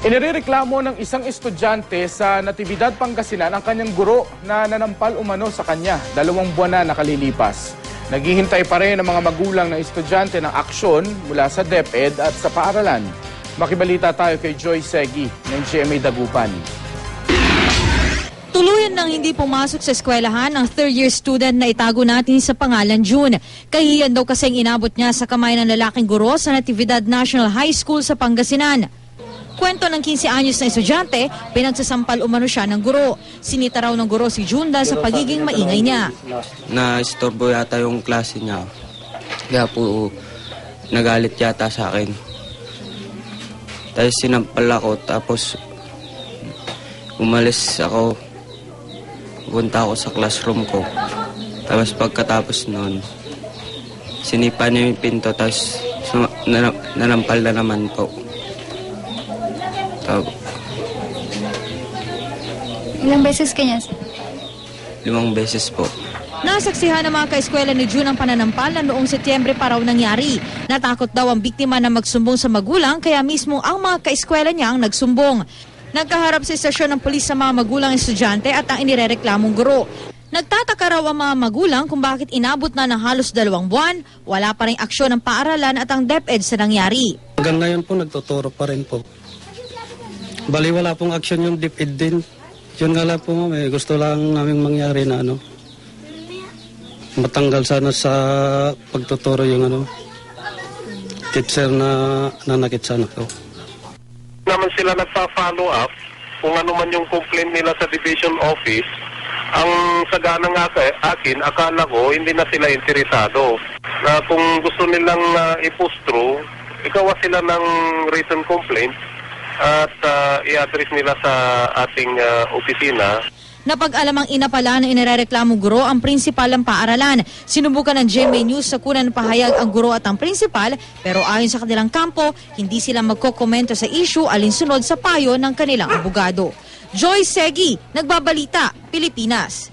Inireklamo ng isang estudyante sa Natividad, Pangasinan ang kanyang guro na nanampal umano sa kanya 2 buwan na nakalilipas. Naghihintay pa rin ang mga magulang ng estudyante ng aksyon mula sa DepEd at sa paaralan. Makibalita tayo kay Joy Segi ng GMA Dagupan. Tuluyan nang hindi pumasok sa eskwelahan ang third-year student na itago natin sa pangalan June. Kahiyan daw kasing inabot niya sa kamay ng lalaking guro sa Natividad National High School sa Pangasinan. Kwento ng 15 anyos na estudyante, pinagsasampal umano siya ng guro. Sinita raw ng guro si June dahil sa pagiging maingay niya. Na-istorbo yata yung klase niya. Kaya po nagalit yata sa akin. Tapos sinampal ako, tapos umalis ako. Punta ako sa classroom ko. Tapos pagkatapos noon, sinipa niya yung pinto, tapos nanampal na naman po. Ilang beses kanya? 5 beses po. Nasaksihan ng mga kaeskwela ni June ang pananampal na noong Setyembre pa raw nangyari. Natakot daw ang biktima na magsumbong sa magulang, kaya mismo ang mga kaeskwela niya ang nagsumbong. Nagkaharap sa istasyon ng pulis sa mga magulang estudyante at ang inirereklamong guro. Nagtataka raw ang mga magulang kung bakit inabot na ng halos 2 buwan, wala pa ring aksyon ng paaralan at ang DepEd sa nangyari. Hanggang ngayon po nagtuturo pa rin po. Bali wala pong aksyon yung DepEd din. Yun nga lang po, gusto lang namin mangyari na matanggal sana sa pagtuturo yung teacher na nanakit sana ko. Naman sila nagpa-follow up kung ano man yung complaint nila sa division office. Ang sagana nga akin, akala ko hindi na sila interesado. Na kung gusto nilang i-push through, ikawa sila ng written complaint at i-address nila sa ating opisina. Napag-alamang ina pala na inirereklamo guro ang prinsipal ng paaralan. Sinubukan ng GMA News sa kunan pahayag ang guro at ang prinsipal, pero ayon sa kanilang kampo, hindi sila magkokomento sa issue alinsunod sa payo ng kanilang abogado. Joy Segi, Nagbabalita, Pilipinas.